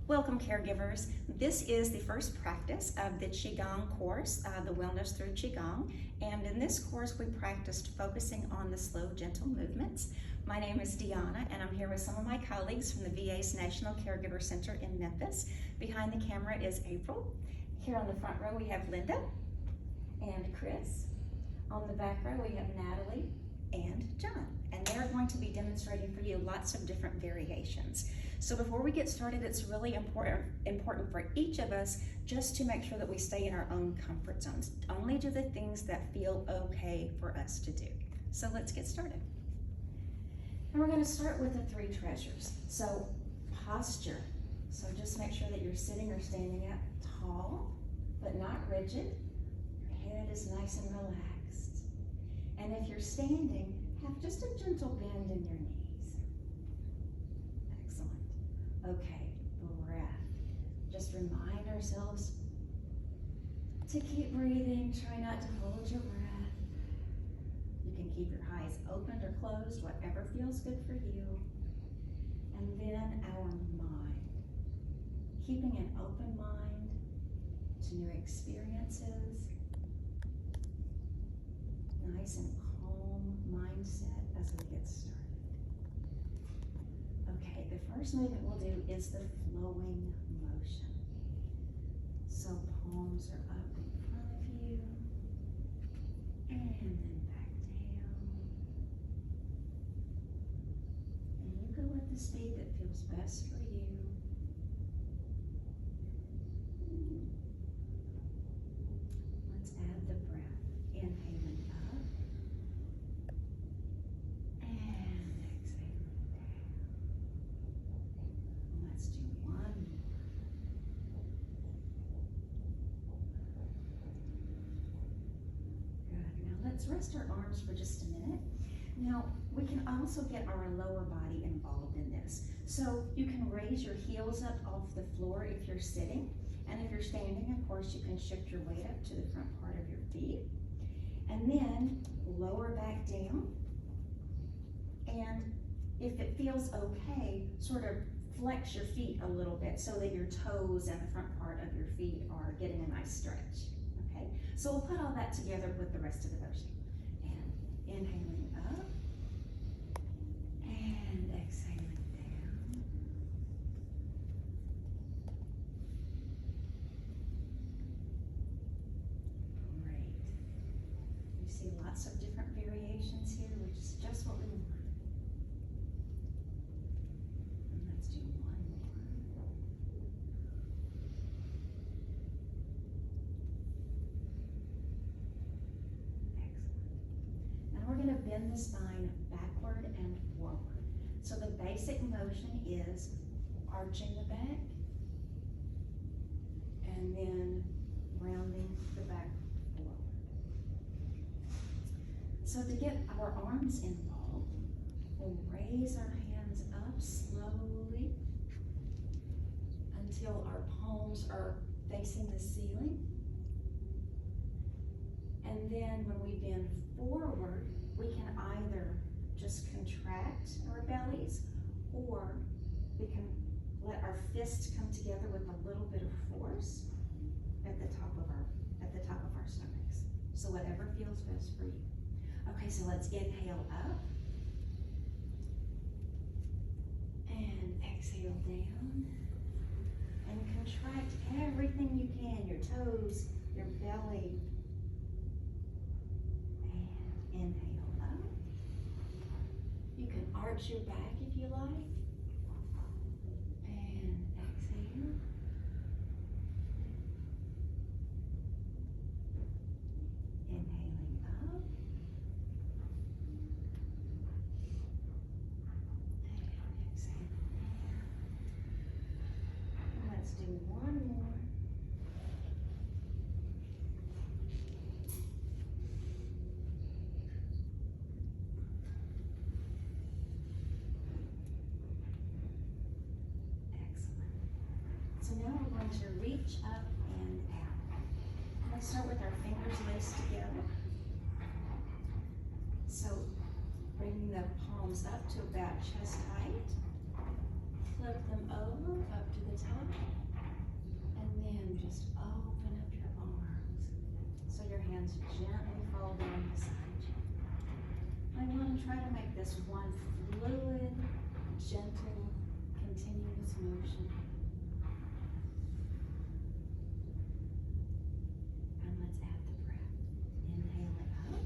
Welcome, caregivers. This is the first practice of the Qigong course, the Wellness Through Qigong. And in this course, we practiced focusing on the slow, gentle movements. My name is Deanna, and I'm here with some of my colleagues from the VA's National Caregiver Center in Memphis. Behind the camera is April. Here on the front row, we have Linda and Chris. On the back row, we have Natalie and John. And they're going to be demonstrating for you lots of different variations. So before we get started, it's really important for each of us just to make sure that we stay in our own comfort zones. Only do the things that feel okay for us to do. So let's get started. And we're going to start with the three treasures. So posture. So just make sure that you're sitting or standing up tall, but not rigid. Your head is nice and relaxed. And if you're standing, have just a gentle bend in your knees. Excellent. Okay, breath. Just remind ourselves to keep breathing. Try not to hold your breath. You can keep your eyes open or closed, whatever feels good for you. And then our mind. Keeping an open mind to new experiences. Nice and calm mindset as we get started. Okay, the first movement we'll do is the flowing motion. So palms are up in front of you, and then back down. And you go at the speed that feels best for you. Let's add the breath. Inhaling up. And exhaling down. Let's do one more. Good. Now let's rest our arms for just a minute. Now we can also get our lower body involved in this. So you can raise your heels up off the floor if you're sitting. And if you're standing, of course, you can shift your weight up to the front part of your feet. And then lower back down. And if it feels okay, sort of flex your feet a little bit so that your toes and the front part of your feet are getting a nice stretch. Okay, so we'll put all that together with the rest of the version. And inhaling up and exhaling down. Great. You see lots of different variations here, which is just what we want. And let's do one more. Excellent. Now we're going to bend the spine backward and forward. So the basic motion is arching the back and then rounding the back forward. So to get our arms involved, we'll raise our hands up slowly until our palms are facing the ceiling. And then when we bend forward, we can either just contract our bellies, or we can let our fists come together with a little bit of force at the top of our stomachs. So whatever feels best for you. Okay, so let's inhale up and exhale down, and contract everything you can, your toes, your belly, and inhale up. You can arch your back if you like, and exhale. Inhaling up. And exhaling down. Let's do one more. To reach up and out. Let's start with our fingers laced together. So bringing the palms up to about chest height. Flip them over up to the top. try to make this one fluid, gentle, continuous motion. And let's add the breath. Inhale it up.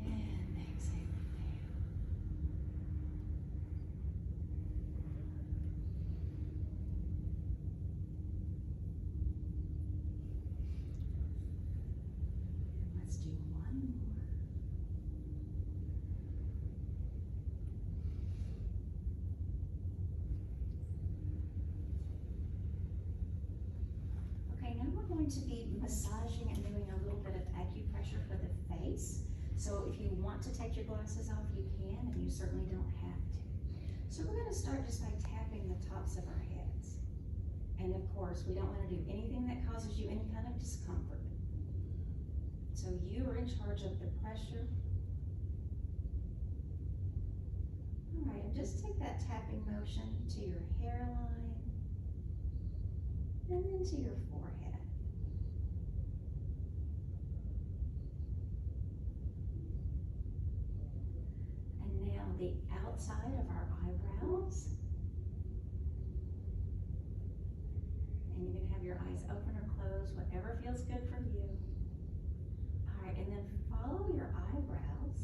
And exhale it down. And let's do one more. Okay, now we're going to be massaging and doing a little bit of acupressure for the face. So if you want to take your glasses off, you can, and you certainly don't have to. So we're going to start just by tapping the tops of our heads. And of course, we don't want to do anything that causes you any kind of discomfort. So you are in charge of the pressure. All right, and just take that tapping motion to your hairline and then to your forehead. And now the outside of our eyebrows. And you can have your eyes open or closed, whatever feels good for you. All right, and then follow your eyebrows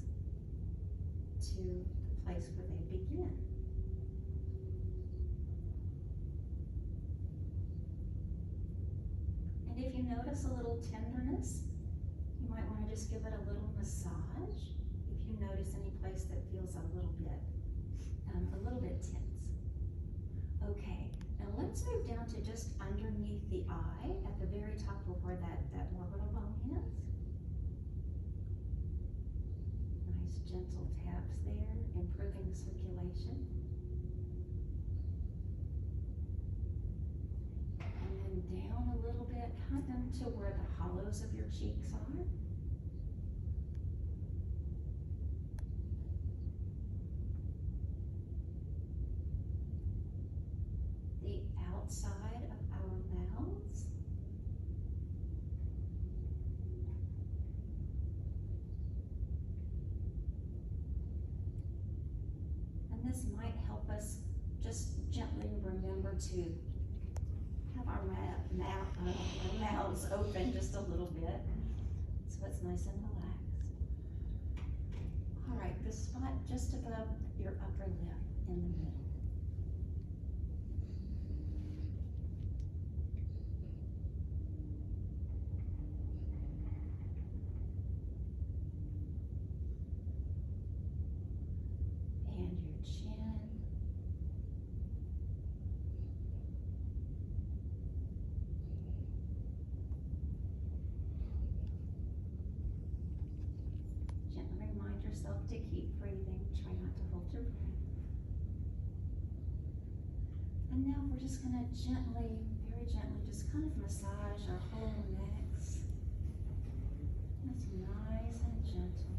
to the place where they begin. And if you notice a little tenderness, you might want to just give it a little massage. If you notice any place that feels a little bit tense. Okay, now let's move down to just underneath the eye at the very top of where that orbital bone is. Nice gentle taps there, improving circulation. And then down a little bit, kind of to where the hollows of your cheeks are. The outside of our mouths. And this might help us just gently remember to have our mouths open just a little bit so it's nice and relaxed. All right, the spot just above your upper lip in the middle. And your chin. Gently remind yourself to keep breathing. Try not to hold your breath. And now we're just going to gently, very gently, just kind of massage our whole necks. That's nice and gentle.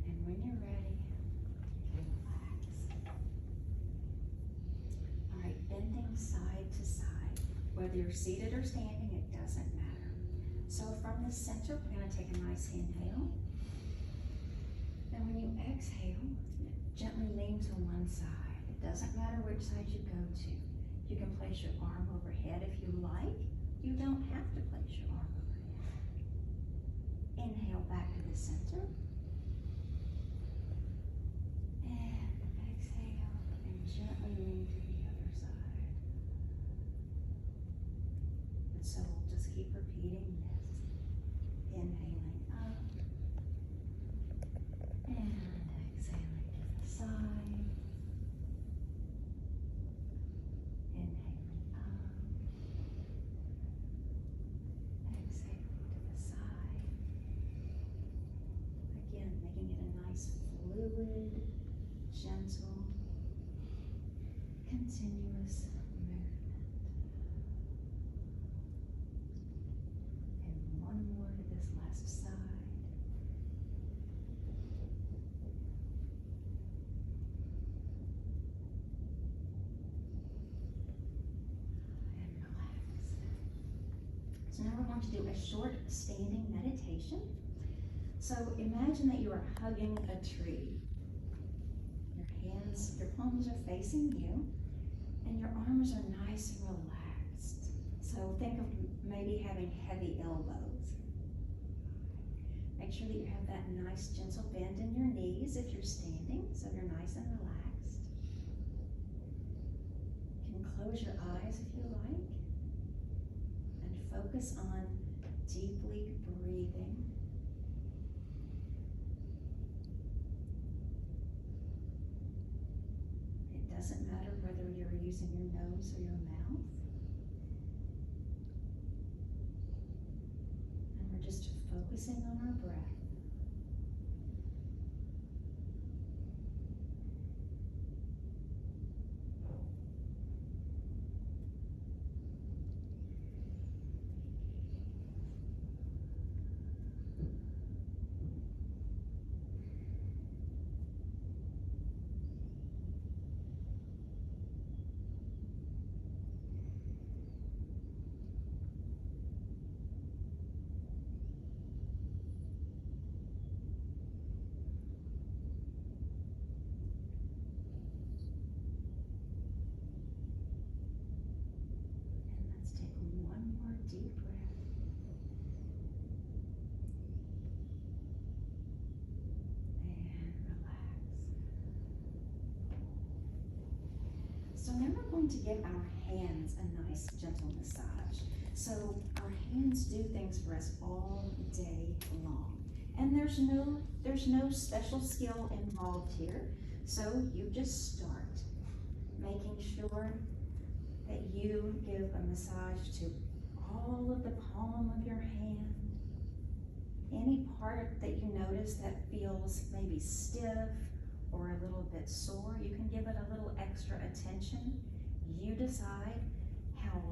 And when you're ready, relax. All right, bending side to side. Whether you're seated or standing, it doesn't matter. So from the center, we're going to take a nice inhale. And when you exhale, gently lean to one side. It doesn't matter which side you go to. You can place your arm overhead if you like. You don't have to place your arm overhead. Inhale back to the center. And exhale and gently lean to the other side. And so we'll just keep repeating this. Inhaling up. And exhaling to the side. Inhaling up. Exhaling to the side. Again, making it a nice fluid, gentle, continuous movement. And one more to this last side. So now we're going to do a short standing meditation. So imagine that you are hugging a tree. Your palms are facing you, and your arms are nice and relaxed. So think of maybe having heavy elbows. Make sure that you have that nice gentle bend in your knees if you're standing, so you're nice and relaxed. You can close your eyes if you like, and focus on deeply breathing. Doesn't matter whether you're using your nose or your mouth. And we're just focusing on our breath. Deep breath. And relax. So now we're going to give our hands a nice gentle massage. So our hands do things for us all day long. And there's no special skill involved here. So you just start making sure that you give a massage to all of the palm of your hand. Any part that you notice that feels maybe stiff or a little bit sore, you can give it a little extra attention. You decide how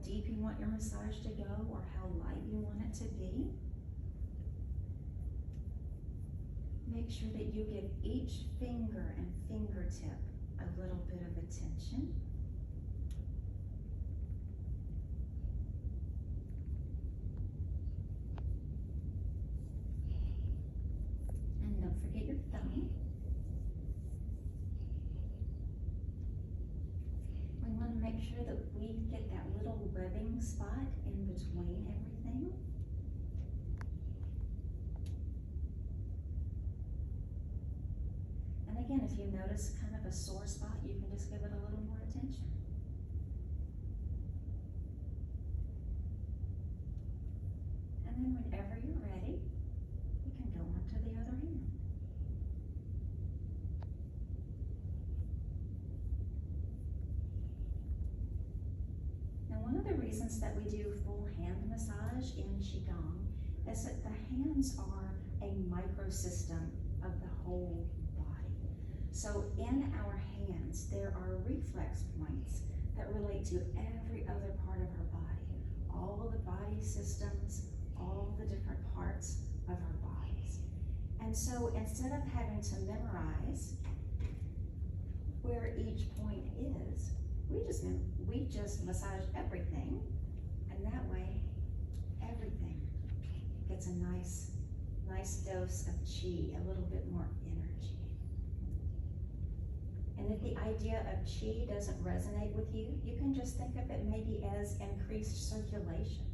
deep you want your massage to go or how light you want it to be. Make sure that you give each finger and fingertip a little bit of attention. Don't forget your thumb. We want to make sure that we get that little webbing spot in between everything. And again, if you notice kind of a sore spot, you can just give it a little more attention. And then whenever you're ready, you can go on to the other hand. Now, one of the reasons that we do full hand massage in Qigong is that the hands are a microsystem of the whole body. So in our hands, there are reflex points that relate to every other part of our body. All of the body systems, all the different parts of our bodies. And so instead of having to memorize where each point is, we just massage everything, and that way everything gets a nice dose of qi, a little bit more energy. And if the idea of qi doesn't resonate with you, you can just think of it maybe as increased circulation.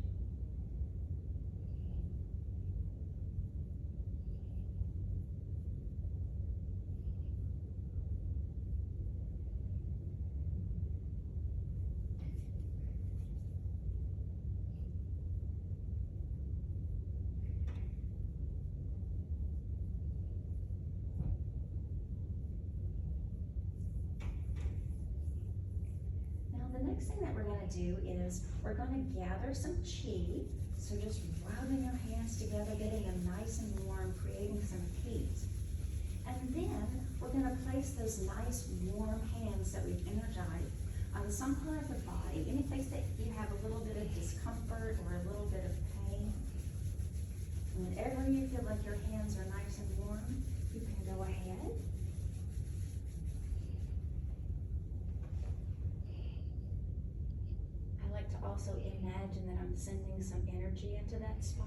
Next thing that we're going to do is we're going to gather some qi. So just rubbing your hands together, getting them nice and warm, creating some heat. And then we're going to place those nice warm hands that we've energized on some part of the body, any place that you have a little bit of discomfort or a little bit of pain. Whenever you feel like your hands are nice and warm, you can go ahead like to also imagine that I'm sending some energy into that spot.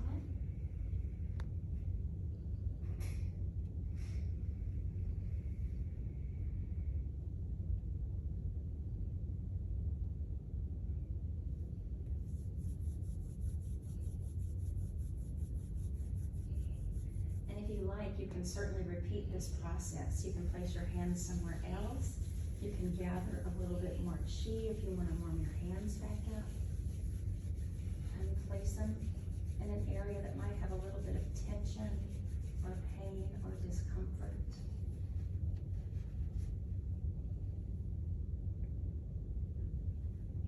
And if you like, you can certainly repeat this process. You can place your hands somewhere else. You can gather a little bit more chi if you want to warm your hands back up. And place them in an area that might have a little bit of tension or pain or discomfort.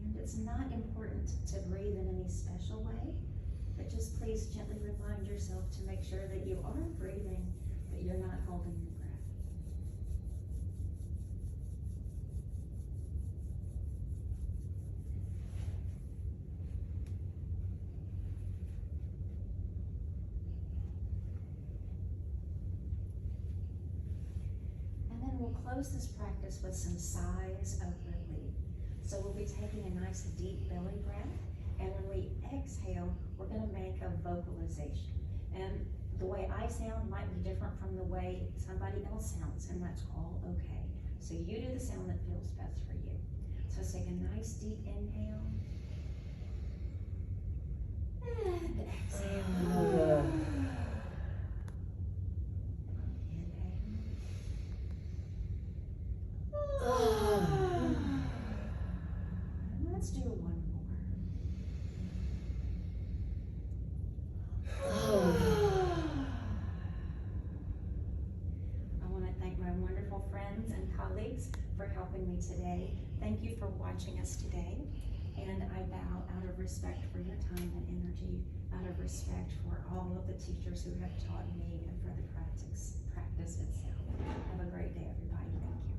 And it's not important to breathe in any special way, but just please gently remind yourself to make sure that you are breathing, but you're not holding your breath. And then we'll close this practice with some sighs of relief. So we'll be taking a nice deep belly breath, and when we exhale, we're going to make a vocalization. And the way I sound might be different from the way somebody else sounds, and that's all okay. So you do the sound that feels best for you. So let's take a nice deep inhale. And exhale. Let's do one more. I want to thank my wonderful friends and colleagues for helping me today. Thank you for watching us today. And I bow out of respect for your time and energy, out of respect for all of the teachers who have taught me and for the practice itself. Have a great day, everybody. Thank you.